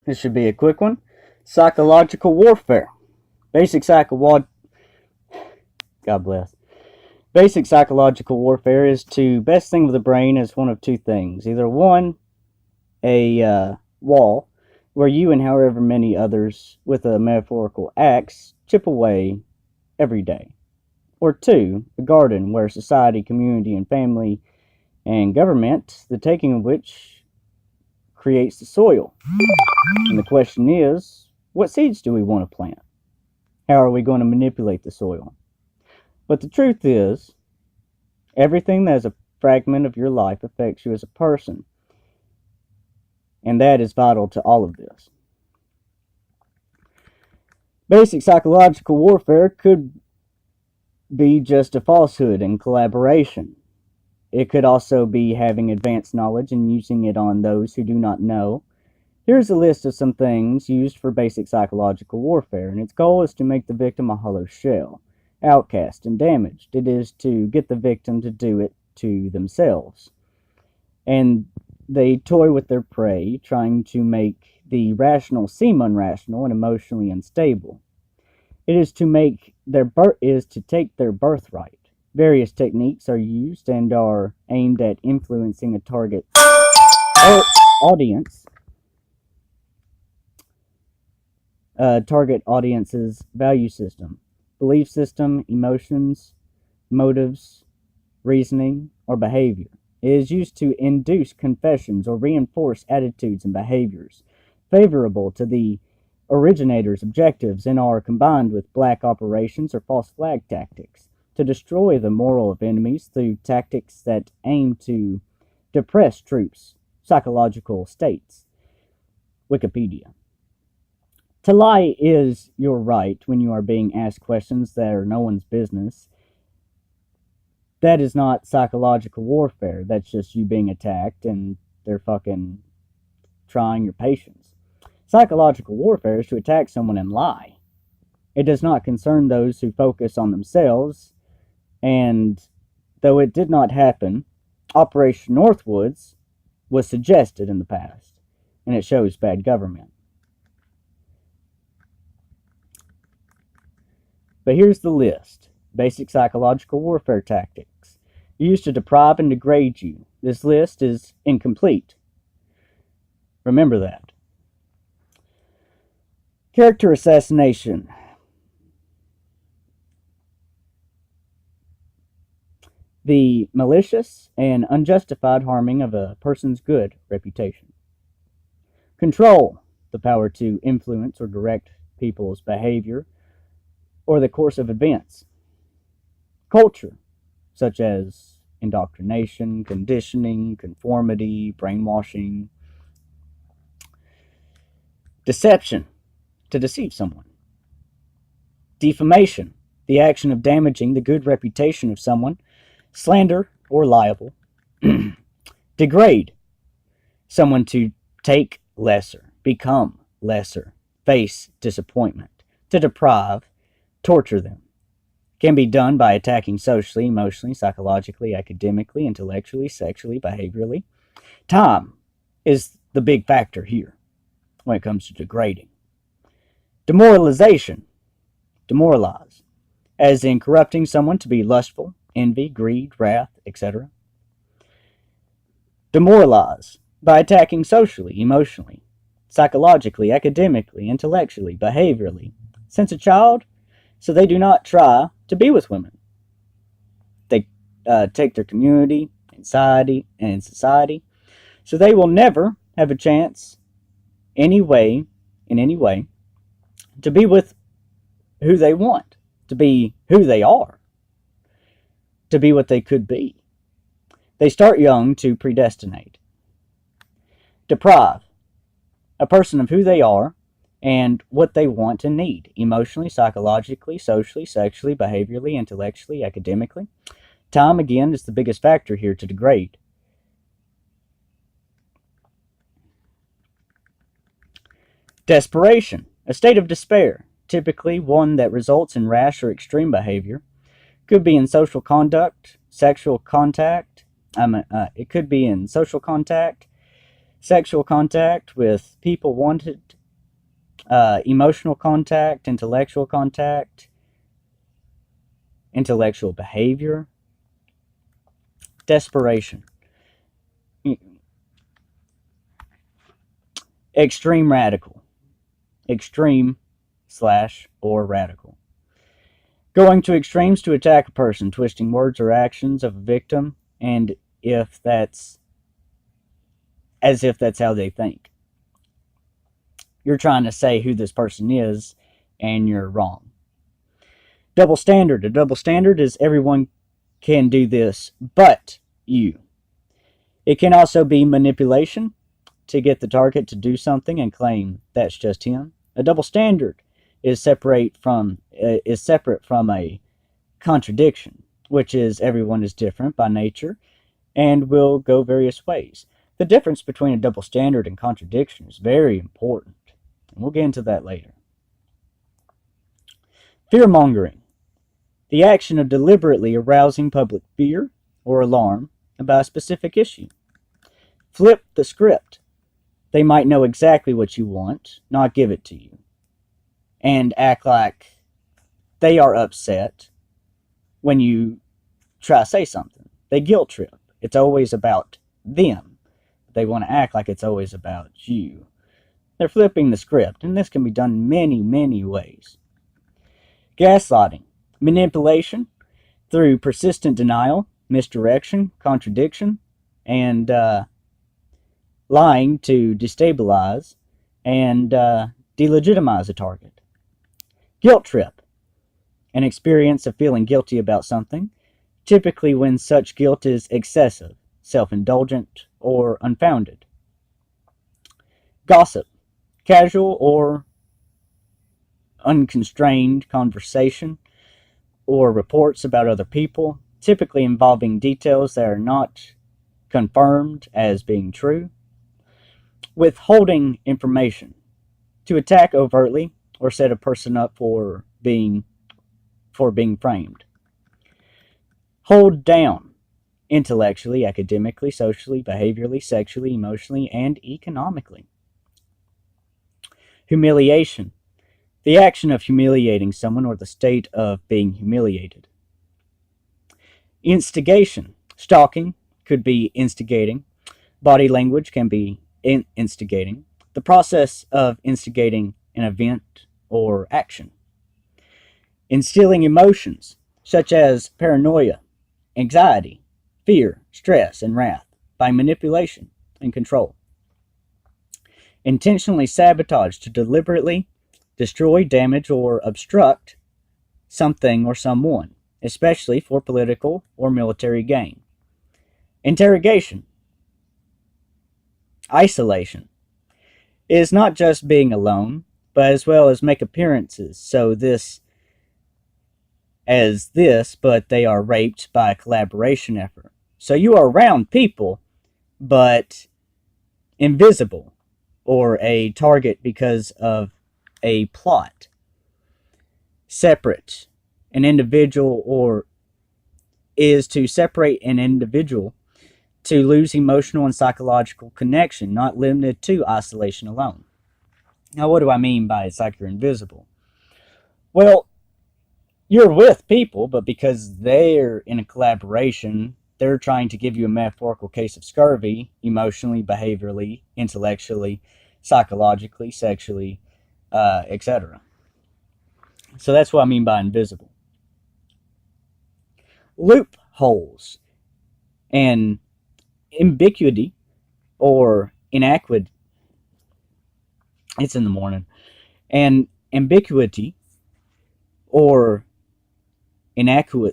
This should be a quick one. Psychological warfare. Basic psychological. God bless. Basic psychological warfare is to best thing with the brain is one of two things. Either one, a wall where you and however many others with a metaphorical axe chip away every day. Or two, a garden where society, community, and family and government, the taking of which creates the soil. And the question is, what seeds do we want to plant? How are we going to manipulate the soil? But the truth is, everything that is a fragment of your life affects you as a person. And that is vital to all of this. Basic psychological warfare could be just a falsehood and collaboration. It could also be having advanced knowledge and using it on those who do not know. Here's a list of some things used for basic psychological warfare, and its goal is to make the victim a hollow shell, outcast, and damaged. It is to get the victim to do it to themselves. And they toy with their prey, trying to make the rational seem unrational and emotionally unstable. It is to take their birthright. Various techniques are used and are aimed at influencing a target audience. Target audience's value system, belief system, emotions, motives, reasoning, or behavior. It is used to induce confessions or reinforce attitudes and behaviors favorable to the originator's objectives and are combined with black operations or false flag tactics to destroy the morale of enemies through tactics that aim to depress troops' psychological states. Wikipedia. To lie is your right when you are being asked questions that are no one's business. That is not psychological warfare. That's just you being attacked and they're fucking trying your patience. Psychological warfare is to attack someone and lie. It does not concern those who focus on themselves, and though it did not happen, Operation Northwoods was suggested in the past, and it shows bad government. But here's the list. Basic psychological warfare tactics used to deprive and degrade you. This list is incomplete. Remember that. Character assassination. The malicious and unjustified harming of a person's good reputation. Control. The power to influence or direct people's behavior or the course of events. Culture, such as indoctrination, conditioning, conformity, brainwashing. Deception, to deceive someone. Defamation, the action of damaging the good reputation of someone. Slander or libel. Degrade, someone to take lesser, become lesser, face disappointment. To deprive, torture them. Can be done by attacking socially, emotionally, psychologically, academically, intellectually, sexually, behaviorally. Time is the big factor here when it comes to degrading. Demoralization, demoralize, as in corrupting someone to be lustful, envy, greed, wrath, etc. Demoralize, by attacking socially, emotionally, psychologically, academically, intellectually, behaviorally. Since a child, so they do not try to be with women. They take their community, in society, so they will never have a chance in any way, to be with who they want, to be who they are, to be what they could be. They start young to predestinate. Deprive, a person of who they are and what they want and need, emotionally, psychologically, socially, sexually, behaviorally, intellectually, academically. Time, again, is the biggest factor here to degrade. Desperation, a state of despair, typically one that results in rash or extreme behavior. Could be in social conduct, sexual contact. It could be in social contact, sexual contact with people wanted emotional contact, intellectual contact, intellectual behavior, desperation, extreme radical, extreme slash or radical. Going to extremes to attack a person, twisting words or actions of a victim, and if that's as if that's how they think. You're trying to say who this person is, and you're wrong. Double standard. A double standard is everyone can do this but you. It can also be manipulation to get the target to do something and claim that's just him. A double standard is separate from a contradiction, which is everyone is different by nature and will go various ways. The difference between a double standard and contradiction is very important, and we'll get into that later. Fear-mongering. The action of deliberately arousing public fear or alarm about a specific issue. Flip the script. They might know exactly what you want, not give it to you, and act like they are upset when you try to say something. They guilt trip. It's always about them. They want to act like it's always about you. They're flipping the script, and this can be done many, many ways. Gaslighting. Manipulation through persistent denial, misdirection, contradiction, and lying to destabilize and delegitimize a target. Guilt trip. An experience of feeling guilty about something, typically when such guilt is excessive, self-indulgent, or unfounded. Gossip. Casual or unconstrained conversation or reports about other people, typically involving details that are not confirmed as being true. Withholding information. To attack overtly or set a person up for being framed. Hold down. Intellectually, academically, socially, behaviorally, sexually, emotionally, and economically. Humiliation. The action of humiliating someone or the state of being humiliated. Instigation. Stalking could be instigating. Body language can be instigating. The process of instigating an event or action. Instilling emotions such as paranoia, anxiety, fear, stress, and wrath by manipulation and control. Intentionally sabotage to deliberately destroy, damage, or obstruct something or someone, especially for political or military gain. Interrogation. Isolation is not just being alone, but as well as make appearances so but they are raped by a collaboration effort. So you are around people, but invisible, or a target because of a plot. Separate. An individual or is to separate an individual to lose emotional and psychological connection, not limited to isolation alone. Now, what do I mean by it's like you're invisible? Well, you're with people, but because they're in a collaboration, they're trying to give you a metaphorical case of scurvy, emotionally, behaviorally, intellectually, psychologically, sexually, etc. So that's what I mean by invisible. Loopholes and ambiguity or inadequate. It's in the morning. And ambiguity or inadequacy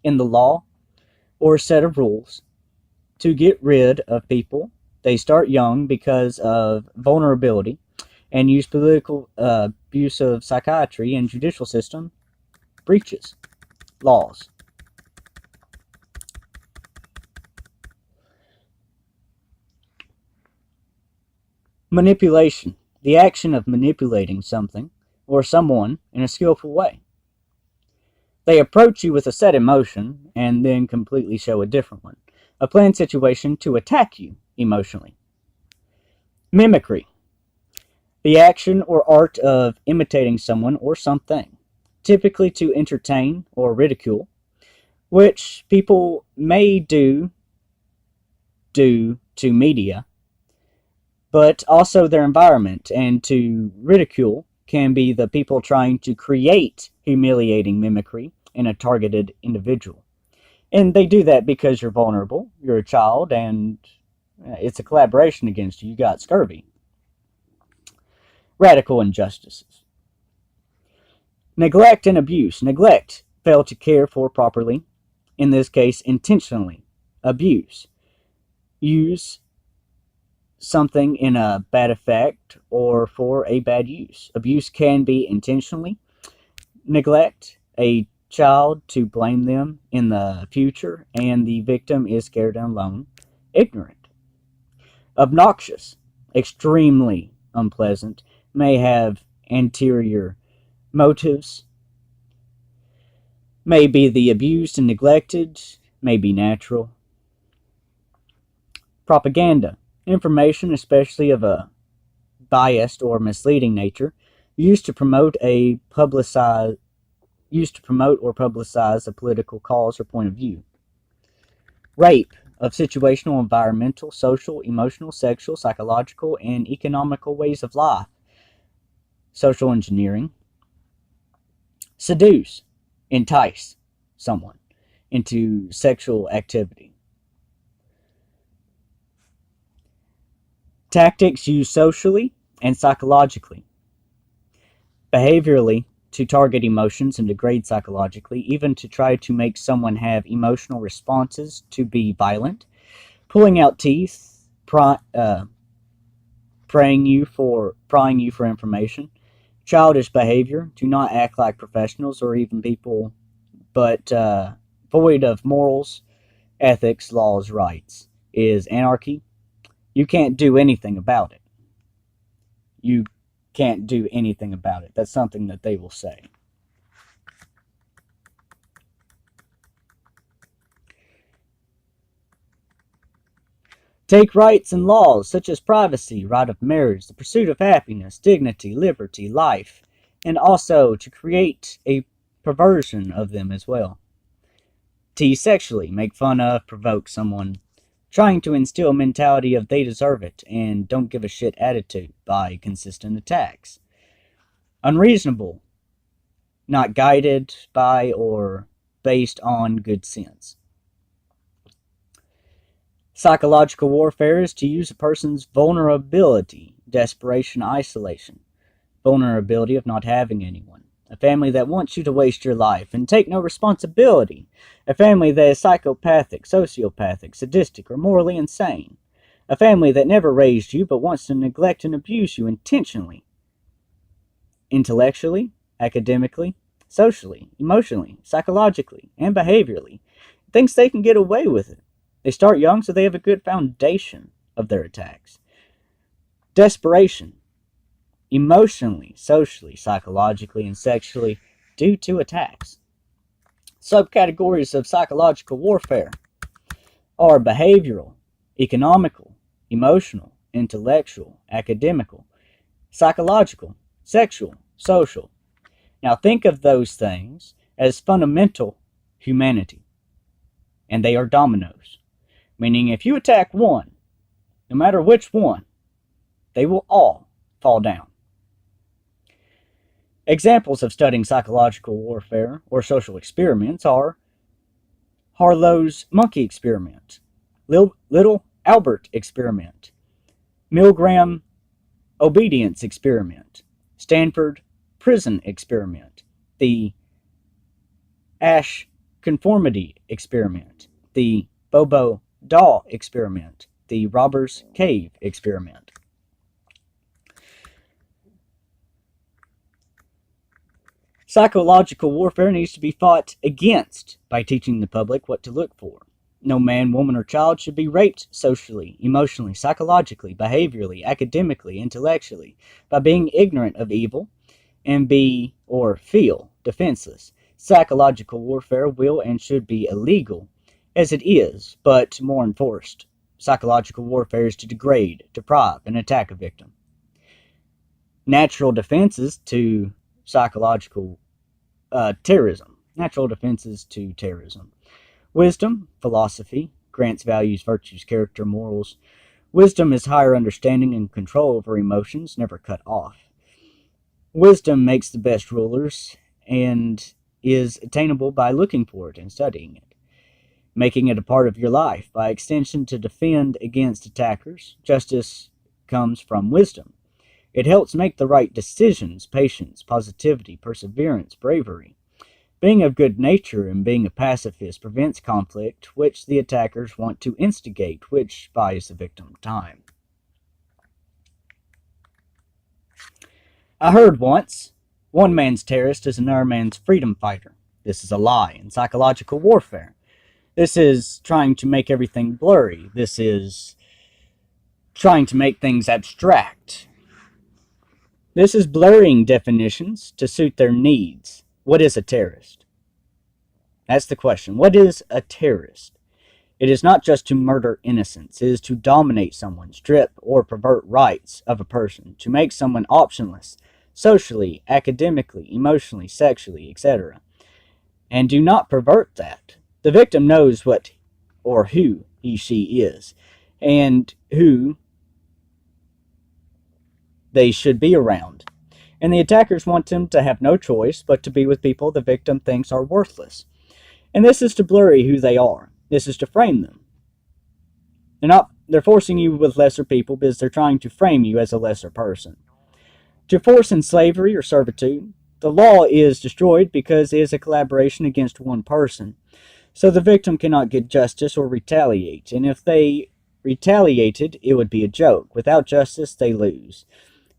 in the law or a set of rules to get rid of people. They start young because of vulnerability and use political abuse of psychiatry and judicial system breaches laws. Manipulation. The action of manipulating something or someone in a skillful way. They approach you with a set emotion and then completely show a different one. A planned situation to attack you emotionally. Mimicry. The action or art of imitating someone or something, typically to entertain or ridicule, which people may do to media, but also their environment. And to ridicule can be the people trying to create humiliating mimicry in a targeted individual. And they do that because you're vulnerable, you're a child, and it's a collaboration against you. You got scurvy. Radical injustices. Neglect and abuse. Neglect, fail to care for properly, in this case, intentionally. Abuse, use something in a bad effect or for a bad use. Abuse can be intentionally. Neglect, a child to blame them in the future, and the victim is scared and alone. Ignorant. Obnoxious, extremely unpleasant, may have anterior motives, may be the abused and neglected, may be natural. Propaganda, information, especially of a biased or misleading nature, used to promote or publicize a political cause or point of view. Rape of situational, environmental, social, emotional, sexual, psychological, and economical ways of life. Social engineering. Seduce, entice someone into sexual activity. Tactics used socially and psychologically. Behaviorally, to target emotions and degrade psychologically, even to try to make someone have emotional responses to be violent. Pulling out teeth, prying you for information. Childish behavior, to not act like professionals or even people, but void of morals, ethics, laws, rights, is anarchy. You can't do anything about it. You can't do anything about it. That's something that they will say. Take rights and laws such as privacy, right of marriage, the pursuit of happiness, dignity, liberty, life, and also to create a perversion of them as well. Tease sexually, make fun of, provoke someone, trying to instill a mentality of they deserve it and don't give a shit attitude by consistent attacks. Unreasonable, not guided by or based on good sense. Psychological warfare is to use a person's vulnerability, desperation, isolation, vulnerability of not having anyone. A family that wants you to waste your life and take no responsibility. A family that is psychopathic, sociopathic, sadistic, or morally insane. A family that never raised you but wants to neglect and abuse you intentionally. Intellectually, academically, socially, emotionally, psychologically, and behaviorally. Thinks they can get away with it. They start young so they have a good foundation of their attacks. Desperation, emotionally, socially, psychologically, and sexually, due to attacks. Subcategories of psychological warfare are behavioral, economical, emotional, intellectual, academical, psychological, sexual, social. Now think of those things as fundamental humanity, and they are dominoes. Meaning if you attack one, no matter which one, they will all fall down. Examples of studying psychological warfare or social experiments are Harlow's monkey experiment, Little Albert experiment, Milgram obedience experiment, Stanford prison experiment, the Asch conformity experiment, the Bobo doll experiment, the Robbers Cave experiment. Psychological warfare needs to be fought against by teaching the public what to look for. No man, woman, or child should be raped socially, emotionally, psychologically, behaviorally, academically, intellectually, by being ignorant of evil and be or feel defenseless. Psychological warfare will and should be illegal, as it is, but more enforced. Psychological warfare is to degrade, deprive, and attack a victim. Natural defenses to psychological terrorism. Natural defenses to terrorism. Wisdom, philosophy, grants values, virtues, character, morals. Wisdom is higher understanding and control over emotions, never cut off. Wisdom makes the best rulers and is attainable by looking for it and studying it, making it a part of your life. By extension, to defend against attackers, justice comes from wisdom. It helps make the right decisions, patience, positivity, perseverance, bravery. Being of good nature and being a pacifist prevents conflict, which the attackers want to instigate, which buys the victim time. I heard once, one man's terrorist is another man's freedom fighter. This is a lie in psychological warfare. This is trying to make everything blurry. This is trying to make things abstract. This is blurring definitions to suit their needs. What is a terrorist? That's the question. What is a terrorist? It is not just to murder innocents. It is to dominate someone, strip or pervert rights of a person, to make someone optionless, socially, academically, emotionally, sexually, etc. And do not pervert that. The victim knows what or who she is, and who they should be around. And the attackers want them to have no choice but to be with people the victim thinks are worthless. And this is to blurry who they are. This is to frame them. They're forcing you with lesser people because they're trying to frame you as a lesser person. To force in slavery or servitude, the law is destroyed because it is a collaboration against one person. So the victim cannot get justice or retaliate. And if they retaliated, it would be a joke. Without justice, they lose.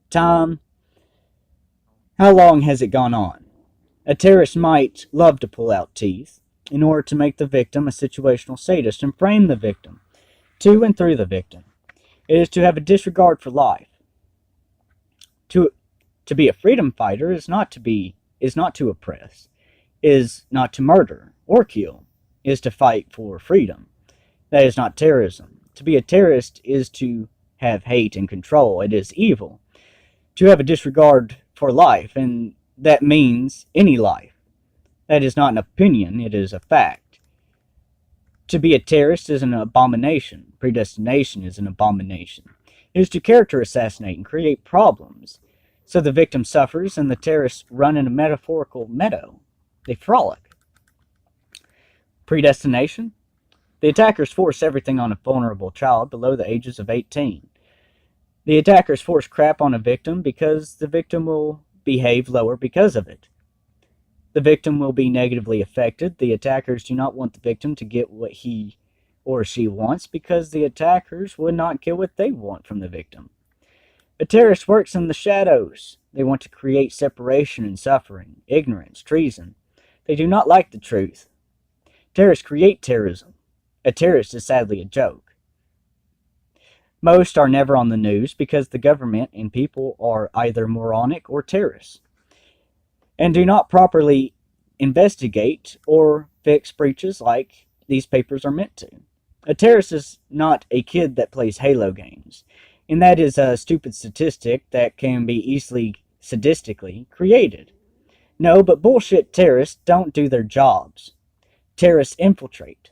Time. How long has it gone on? A terrorist might love to pull out teeth in order to make the victim a situational sadist and frame the victim to and through the victim. It is to have a disregard for life. To be a freedom fighter is not to oppress, is not to murder or kill, is to fight for freedom. That is not terrorism. To be a terrorist is to have hate and control. It is evil. To have a disregard for life, and that means any life. That is not an opinion, it is a fact. To be a terrorist is an abomination. Predestination is an abomination. It is to character assassinate and create problems. So the victim suffers and the terrorists run in a metaphorical meadow. They frolic. Predestination? The attackers force everything on a vulnerable child below the ages of 18. The attackers force crap on a victim because the victim will behave lower because of it. The victim will be negatively affected. The attackers do not want the victim to get what he or she wants because the attackers would not get what they want from the victim. A terrorist works in the shadows. They want to create separation and suffering, ignorance, treason. They do not like the truth. Terrorists create terrorism. A terrorist is sadly a joke. Most are never on the news because the government and people are either moronic or terrorists and do not properly investigate or fix breaches like these papers are meant to. A terrorist is not a kid that plays Halo games, and that is a stupid statistic that can be easily sadistically created. No, but bullshit terrorists don't do their jobs. Terrorists infiltrate,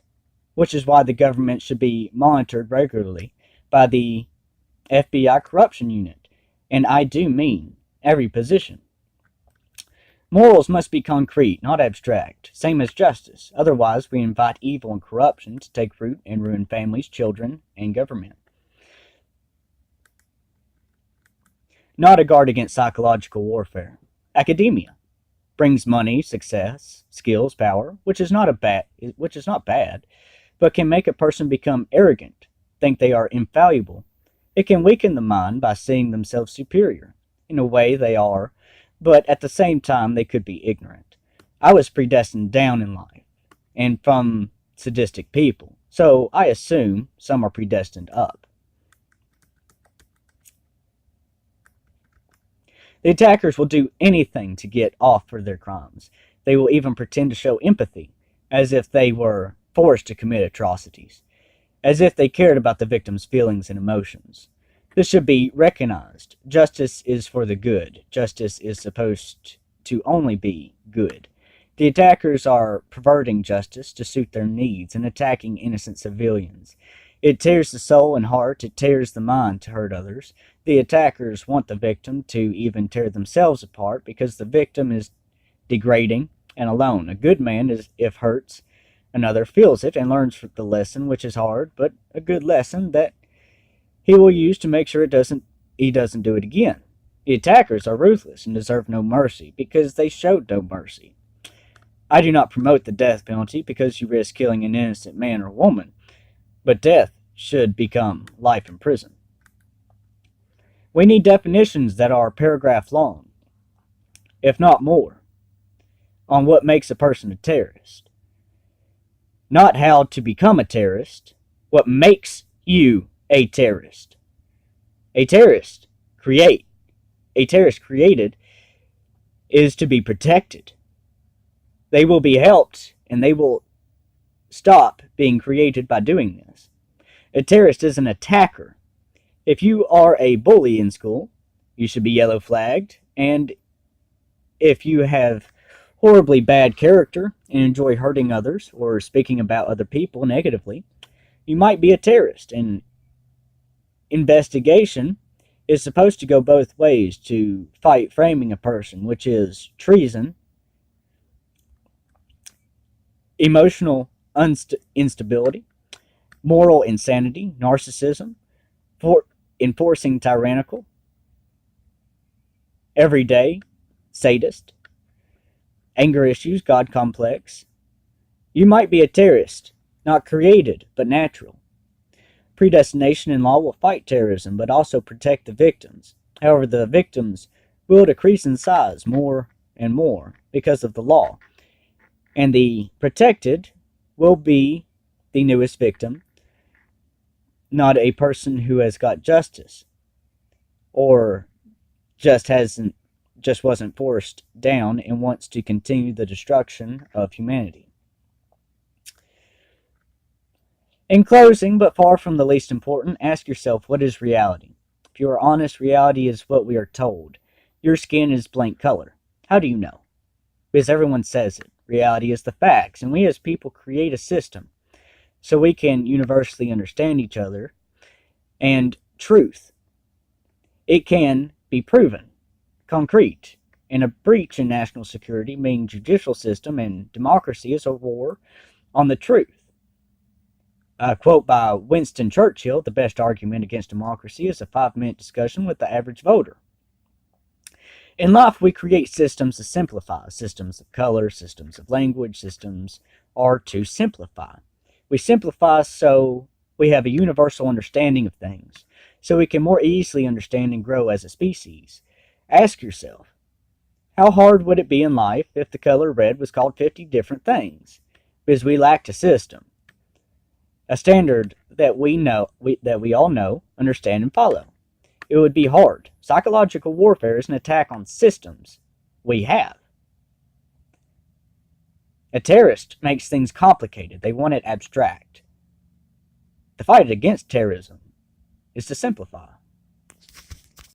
which is why the government should be monitored regularly by the FBI corruption unit, and I do mean every position. Morals must be concrete, not abstract, same as justice. Otherwise, we invite evil and corruption to take root and ruin families, children, and government. Not a guard against psychological warfare. Academia brings money, success, skills, power, which is not bad, but can make a person become arrogant, think they are infallible. It can weaken the mind by seeing themselves superior. In a way, they are, but at the same time, they could be ignorant. I was predestined down in life, and from sadistic people, so I assume some are predestined up. The attackers will do anything to get off for their crimes. They will even pretend to show empathy, as if they were forced to commit atrocities, as if they cared about the victim's feelings and emotions. This should be recognized. Justice is for the good. Justice is supposed to only be good. The attackers are perverting justice to suit their needs and attacking innocent civilians. It tears the soul and heart, it tears the mind to hurt others. The attackers want the victim to even tear themselves apart because the victim is degrading and alone. A good man is, if hurts, another feels it and learns the lesson, which is hard, but a good lesson that he will use to make sure he doesn't do it again. The attackers are ruthless and deserve no mercy because they showed no mercy. I do not promote the death penalty because you risk killing an innocent man or woman, but death should become life in prison. We need definitions that are paragraph long, if not more, on what makes a person a terrorist. Not how to become a terrorist, what makes you a terrorist. A terrorist created is to be protected. They will be helped and they will stop being created by doing this. A terrorist is an attacker. If you are a bully in school, you should be yellow flagged, and if you have horribly bad character and enjoy hurting others or speaking about other people negatively, you might be a terrorist. And investigation is supposed to go both ways to fight framing a person, which is treason, emotional instability, moral insanity, narcissism, for enforcing tyrannical, everyday, sadist, anger issues, God complex. You might be a terrorist, not created, but natural. Predestination in law will fight terrorism, but also protect the victims. However, the victims will decrease in size more and more because of the law. And the protected will be the newest victim, not a person who has got justice or just wasn't forced down and wants to continue the destruction of humanity. In closing, but far from the least important, ask yourself, what is reality? If you are honest, reality is what we are told. Your skin is blank color. How do you know? Because everyone says it. Reality is the facts, and we as people create a system so we can universally understand each other. And truth, it can be proven, concrete. And a breach in national security, meaning judicial system and democracy, is a war on the truth. A quote by Winston Churchill, the best argument against democracy is a 5-minute discussion with the average voter. In life, we create systems to simplify. Systems of color, systems of language, systems are to simplify. We simplify so we have a universal understanding of things, so we can more easily understand and grow as a species. Ask yourself, how hard would it be in life if the color red was called 50 different things? Because we lacked a system, a standard that we all know, understand, and follow. It would be hard. Psychological warfare is an attack on systems we have. A terrorist makes things complicated. They want it abstract. The fight against terrorism is to simplify.